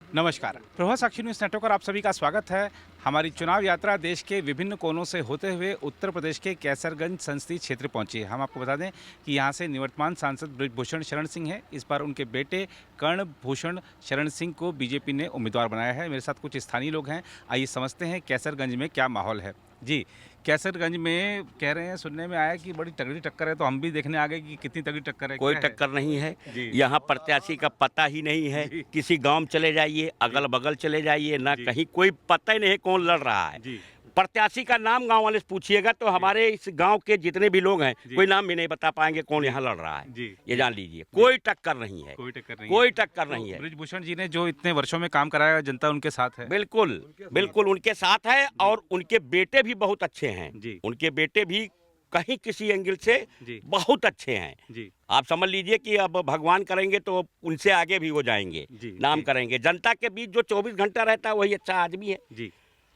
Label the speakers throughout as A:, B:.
A: नमस्कार, प्रभा साक्षी news network पर आप सभी का स्वागत है। हमारी चुनाव यात्रा देश के विभिन्न कोनों से होते हुए उत्तर प्रदेश के कैसरगंज संसदीय क्षेत्र पहुंची है। हम आपको बता दें कि यहां से निवर्तमान सांसद बृजभूषण शरण सिंह हैं। इस बार उनके बेटे कर्णभूषण शरण सिंह को बीजेपी ने उम्मीदवार बनाया है। मेरे साथ कुछ स्थानीय लोग हैं, आइए समझते हैं कैसरगंज में क्या माहौल है। जी, कैसरगंज में कह रहे हैं, सुनने में आया कि बड़ी तगड़ी टक्कर है, तो हम भी देखने आ गए कि कितनी तगड़ी टक्कर है।
B: कोई
A: क्या है?
B: टक्कर नहीं है।
A: जी।
B: यहाँ प्रत्याशी का पता ही नहीं है।
A: जी।
B: किसी गांव में चले जाइए, अगल बगल चले जाइए, ना
A: जी।
B: कहीं कोई पता ही नहीं है कौन लड़ रहा है।
A: जी।
B: प्रत्याशी का नाम गांव वाले से पूछिएगा तो हमारे इस गांव के जितने भी लोग हैं
A: जी।
B: कोई नाम भी नहीं बता पाएंगे कौन यहाँ लड़ रहा है।
A: जी।
B: ये जान लीजिए, कोई टक्कर नहीं है।
A: कोई टक्कर नहीं है।
B: कोई टक्कर नहीं है।
A: बृजभूषण जी ने जो इतने वर्षों में काम कराया, जनता उनके साथ है।
B: बिल्कुल बिल्कुल उनके साथ है और उनके बेटे भी बहुत अच्छे हैं।
A: जी।
B: उनके बेटे भी कहीं किसी एंगल से
A: जी।
B: बहुत अच्छे हैं।
A: जी।
B: आप समझ लीजिए कि अब भगवान करेंगे तो उनसे आगे भी वो जाएंगे।
A: जी।
B: नाम
A: जी।
B: करेंगे। जनता के बीच जो 24 घंटा रहता है वही अच्छा आदमी है।
A: जी।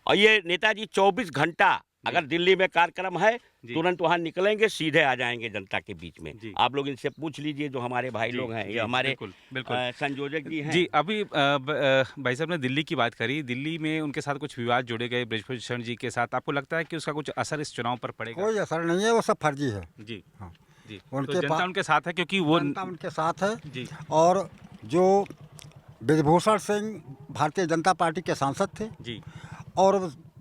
B: और ये नेताजी 24 घंटा अगर दिल्ली में कार्यक्रम है
A: जी।
B: तुरंत वहां निकलेंगे, सीधे आ जाएंगे जनता के बीच में।
A: जी।
B: आप लोग इनसे पूछ लीजिए जो हमारे भाई
A: जी,
B: लोग हैं,
A: जी,
B: ये हमारे
A: बिल्कुल, बिल्कुल।
B: संयोजक जी हैं।
A: जी, अभी भाई साहब ने दिल्ली की बात करी। दिल्ली में उनके साथ कुछ विवाद जुड़े गए बृजभूषण जी के साथ। आपको लगता है कि उसका कुछ असर इस चुनाव पर पड़ेगा?
C: कोई असर नहीं है, वो सब फर्जी है।
A: जी।
C: हाँ।
A: जी,
C: उनके
A: तो जनता उनके साथ है क्योंकि वो
C: जनता उनके साथ है।
A: जी।
C: और जो बृजभूषण सिंह भारतीय जनता पार्टी के सांसद थे
A: जी।
C: और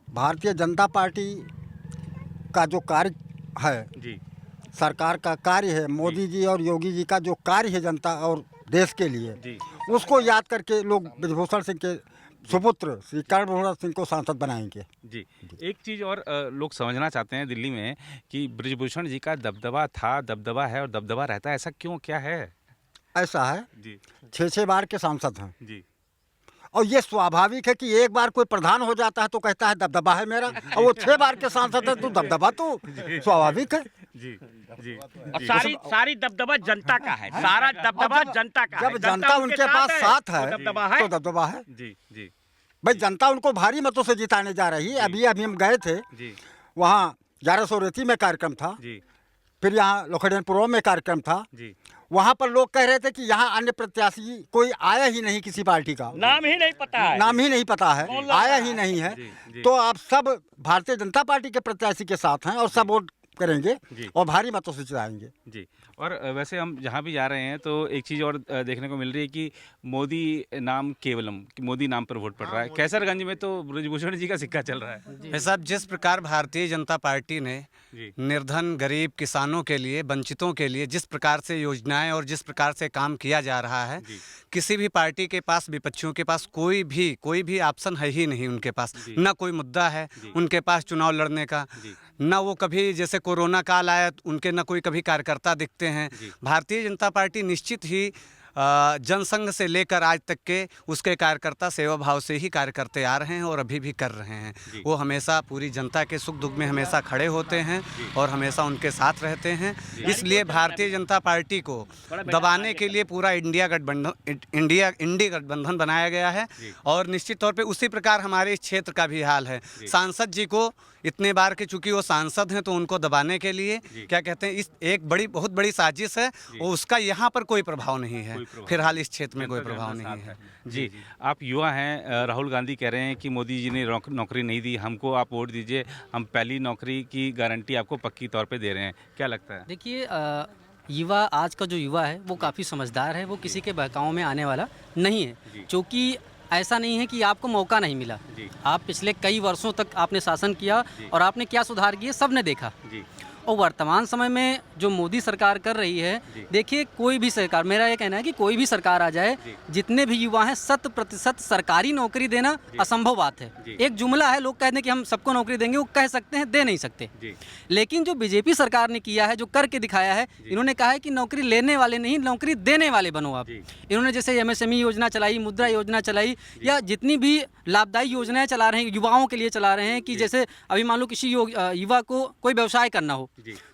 C: भारतीय जनता पार्टी का जो कार्य है,
A: जी।
C: सरकार का कार्य है, मोदी जी और योगी जी का जो कार्य है जनता और देश के लिए,
A: जी।
C: उसको याद करके लोग बृजभूषण सिंह के सुपुत्र श्री कर्णभूषण सिंह को सांसद बनाएंगे।
A: जी, एक चीज़ और लोग समझना चाहते हैं दिल्ली में कि बृजभूषण जी का दबदबा था, दबदबा है और दबदबा रहता है। ऐसा क्यों, क्या है?
C: ऐसा है,
A: जी।
C: 6 बार के सांसद हैं
A: जी।
C: और ये स्वाभाविक है कि एक बार कोई प्रधान हो जाता है तो कहता है दबदबा है मेरा, और वो 6 बार के सांसद है तो दबदबा तो स्वाभाविक है।
A: जी। जी।
B: और सारी दबदबा जनता का है। सारा दबदबा जनता का है।
C: जब जनता उनके पास साथ है
B: तो दबदबा है।
C: तो दबदबा है।
A: जी। जी।
C: भाई जनता उनको भारी मतों से जिताने जा रही है। अभी हम गए थे,
A: जी।
C: वहाँ 1100 रेती में कार्यक्रम था,
A: जी।
C: फिर यहाँ लोखंडपुर में कार्यक्रम था।
A: जी।
C: वहाँ पर लोग कह रहे थे कि यहाँ अन्य प्रत्याशी कोई आया ही नहीं, किसी पार्टी का
B: नाम ही नहीं पता है।
C: नाम ही नहीं पता है,
B: कौन लड़
C: आया
B: रहा
C: ही
B: है?
C: नहीं है।
A: जी। जी।
C: तो आप सब भारतीय जनता पार्टी के प्रत्याशी के साथ हैं और सब वोट करेंगे
A: जी।
C: और भारी मतों से जिताएंगे।
A: जी, और वैसे हम जहाँ भी जा रहे हैं तो एक चीज़ और देखने को मिल रही है कि मोदी नाम केवलम, कि मोदी नाम पर वोट पड़ रहा है। कैसरगंज में तो बृजभूषण जी का सिक्का चल रहा है।
D: भाई साहब, जिस प्रकार भारतीय जनता पार्टी ने
A: जी।
D: निर्धन, गरीब, किसानों के लिए, वंचितों के लिए जिस प्रकार से योजनाएं और जिस प्रकार से काम किया जा रहा है,
A: जी।
D: किसी भी पार्टी के पास, विपक्षियों के पास कोई भी ऑप्शन है ही नहीं उनके पास।
A: जी।
D: ना कोई मुद्दा है
A: जी।
D: उनके पास चुनाव लड़ने का,
A: जी।
D: ना वो कभी, जैसे कोरोना काल आया उनके ना कोई कभी कार्यकर्ता दिखते हैं।
A: जी।
D: भारतीय जनता पार्टी निश्चित ही जनसंघ से लेकर आज तक के उसके कार्यकर्ता सेवा भाव से ही कार्य करते आ रहे हैं और अभी भी कर रहे हैं।
A: जी।
D: वो हमेशा पूरी जनता के सुख दुख में हमेशा खड़े होते हैं और हमेशा उनके साथ रहते हैं। इसलिए भारतीय जनता पार्टी को दबाने के लिए पूरा इंडी गठबंधन बनाया गया है और निश्चित तौर पे उसी प्रकार हमारे इस क्षेत्र का भी हाल है। सांसद जी को इतने बार के, चूंकि वो सांसद हैं, तो उनको दबाने के लिए क्या कहते हैं, इस एक बहुत बड़ी साजिश है और उसका यहाँ पर कोई प्रभाव नहीं है। फिलहाल इस क्षेत्र में कोई प्रभाव नहीं है।
A: जी, आप युवा हैं। राहुल गांधी कह रहे हैं कि मोदी जी ने नौकरी नहीं दी, हमको आप वोट दीजिए, हम पहली नौकरी की गारंटी आपको पक्की तौर पे दे रहे हैं। क्या लगता है?
E: देखिए, युवा, आज का जो युवा है वो काफ़ी समझदार है, वो किसी के बहकाओं में आने वाला नहीं है। क्योंकि ऐसा नहीं है कि आपको मौका नहीं मिला।
A: जी।
E: आप पिछले कई वर्षों तक आपने शासन किया और आपने क्या सुधार किए सब ने देखा।
A: जी।
E: और वर्तमान समय में जो मोदी सरकार कर रही है, देखिए कोई भी सरकार, मेरा ये कहना है कि कोई भी सरकार आ जाए, जितने भी युवा हैं 100% सरकारी नौकरी देना असंभव बात है। एक जुमला है, लोग कहते हैं कि हम सबको नौकरी देंगे, वो कह सकते हैं, दे नहीं सकते। लेकिन जो बीजेपी सरकार ने किया है, जो करके दिखाया है, इन्होंने कहा है कि नौकरी लेने वाले नहीं, नौकरी देने वाले बनो आप। इन्होंने जैसे MSME योजना चलाई, मुद्रा योजना चलाई, या जितनी भी लाभदायी योजनाएं चला रहे हैं, युवाओं के लिए चला रहे हैं कि जैसे अभी मान लो किसी युवा को कोई व्यवसाय करना हो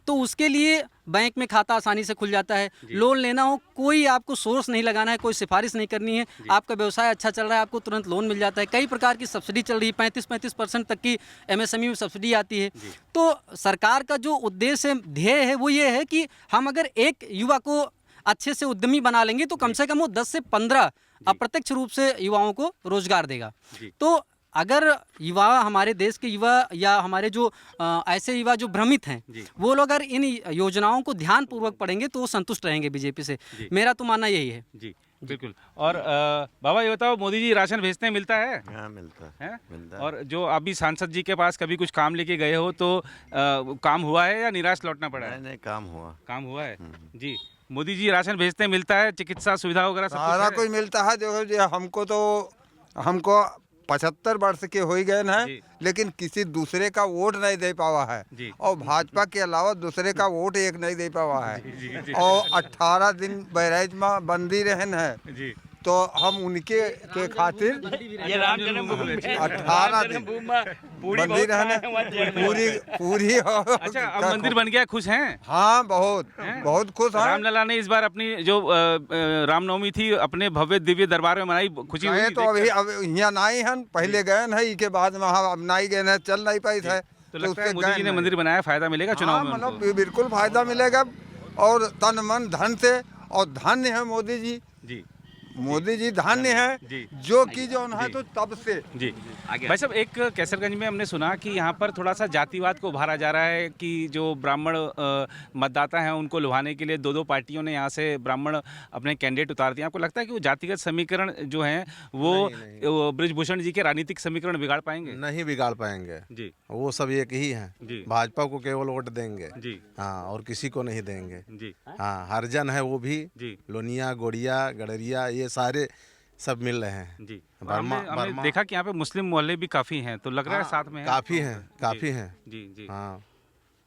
E: तो उसके लिए बैंक में खाता आसानी से खुल जाता है। लोन लेना हो, कोई आपको सोर्स नहीं लगाना है, कोई सिफारिश नहीं करनी है, आपका व्यवसाय अच्छा चल रहा है, आपको तुरंत लोन मिल जाता है। कई प्रकार की सब्सिडी चल रही है, 35% तक की MSME में सब्सिडी आती है। तो सरकार का जो उद्देश्य, ध्येय है, वो ये है कि हम अगर एक युवा को अच्छे से उद्यमी बना लेंगे तो कम से कम वो 10 से 15 अप्रत्यक्ष रूप से युवाओं को रोजगार देगा। तो अगर युवा, हमारे देश के युवा या हमारे जो ऐसे युवा जो भ्रमित हैं, वो लोग अगर इन योजनाओं को ध्यान पूर्वक पढ़ेंगे तो वो संतुष्ट रहेंगे बीजेपी से। मेरा तो मानना यही है।
A: जी बिल्कुल। और बाबा ये बताओ, मोदी जी राशन भेजते हैं, मिलता है?
F: हाँ मिलता
A: है?
F: मिलता
A: और जो अभी सांसद जी के पास कभी कुछ काम लेके गए हो तो काम हुआ है या निराश लौटना पड़ा है?
F: नहीं काम हुआ।
A: काम हुआ है जी। मोदी जी राशन भेजते हैं, मिलता है? चिकित्सा सुविधा वगैरह सब
G: सारा
A: कुछ
G: कुछ मिलता है। देखो जी, हमको 75 वर्ष के हो ही गए हैं, लेकिन किसी दूसरे का वोट नहीं दे पावा है। और भाजपा के अलावा दूसरे का वोट एक नहीं दे पावा है। और 18 दिन बैराज में बंदी रहन है, तो हम उनके के खातिर
B: ये राम जन्मभूमि
G: 18 दिन बंदी रहने पूरी
A: अच्छा, अब मंदिर बन गया, खुश हैं?
G: हाँ, बहुत खुश हैं।
A: रामलला ने इस बार अपनी जो रामनवमी थी अपने भव्य दिव्य दरबार में मनाई, खुशी हुई?
G: तो अभी अब यहाँ नहीं हैं, पहले गए हैं, इसके बाद वहाँ अब नहीं गए हैं, चल नहीं पाई थे।
A: तो लगता है मोदी जी ने मंदिर बनाया, फायदा मिलेगा चुनाव में?
G: मतलब बिल्कुल फायदा मिलेगा, और तन मन धन से। और धन्य है मोदी जी। मोदी जी धन्य है जो कि जो है, तो तब से
A: जी। भाई साहब, एक कैसरगंज में हमने सुना कि यहाँ पर थोड़ा सा जातिवाद को उभारा जा रहा है कि जो ब्राह्मण मतदाता हैं उनको लुभाने के लिए 2-2 पार्टियों ने यहाँ से ब्राह्मण अपने कैंडिडेट उतार दिए। आपको लगता है कि वो जातिगत समीकरण जो हैं वो बृजभूषण जी के राजनीतिक समीकरण बिगाड़ पाएंगे?
F: नहीं बिगाड़ पाएंगे जी। वो सब एक ही हैं, भाजपा को केवल वोट देंगे जी। हाँ, और किसी को नहीं देंगे जी। हाँ, हरिजन है वो भी, लोनिया, गोड़िया, गडरिया, ये सारे सब मिल रहे हैं जी। हमने देखा कि यहाँ पे मुस्लिम मोहल्ले भी काफी हैं, तो लग रहा है साथ में काफी हैं जी जी। हाँ,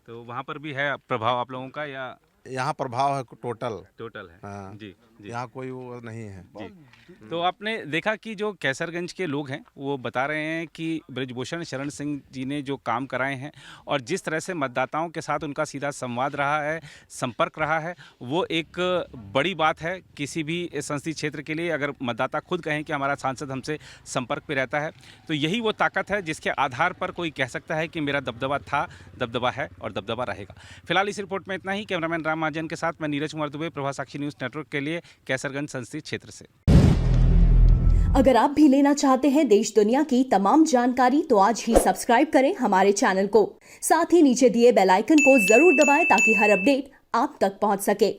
F: तो वहाँ पर भी है प्रभाव आप लोगों का? या यहाँ प्रभाव है टोटल है? हाँ जी, यहाँ कोई वो नहीं है जी। तो आपने देखा कि जो कैसरगंज के लोग हैं वो बता रहे हैं कि बृजभूषण शरण सिंह जी ने जो काम कराए हैं और जिस तरह से मतदाताओं के साथ उनका सीधा संवाद रहा है, संपर्क रहा है, वो एक बड़ी बात है किसी भी संसदीय क्षेत्र के लिए। अगर मतदाता खुद कहें कि हमारा सांसद हमसे संपर्क पे रहता है, तो यही वो ताकत है जिसके आधार पर कोई कह सकता है कि मेरा दबदबा था, दबदबा है और दबदबा रहेगा। फिलहाल इस रिपोर्ट में इतना ही। कैमरामैन राम महाजन के साथ मैं नीरज कुमार दुबे, प्रभा साक्षी न्यूज़ नेटवर्क के लिए, कैसरगंज संसदीय क्षेत्र से।
H: अगर आप भी लेना चाहते हैं देश दुनिया की तमाम जानकारी, तो आज ही सब्सक्राइब करें हमारे चैनल को। साथ ही नीचे दिए बेल आइकन को जरूर दबाएं ताकि हर अपडेट आप तक पहुंच सके।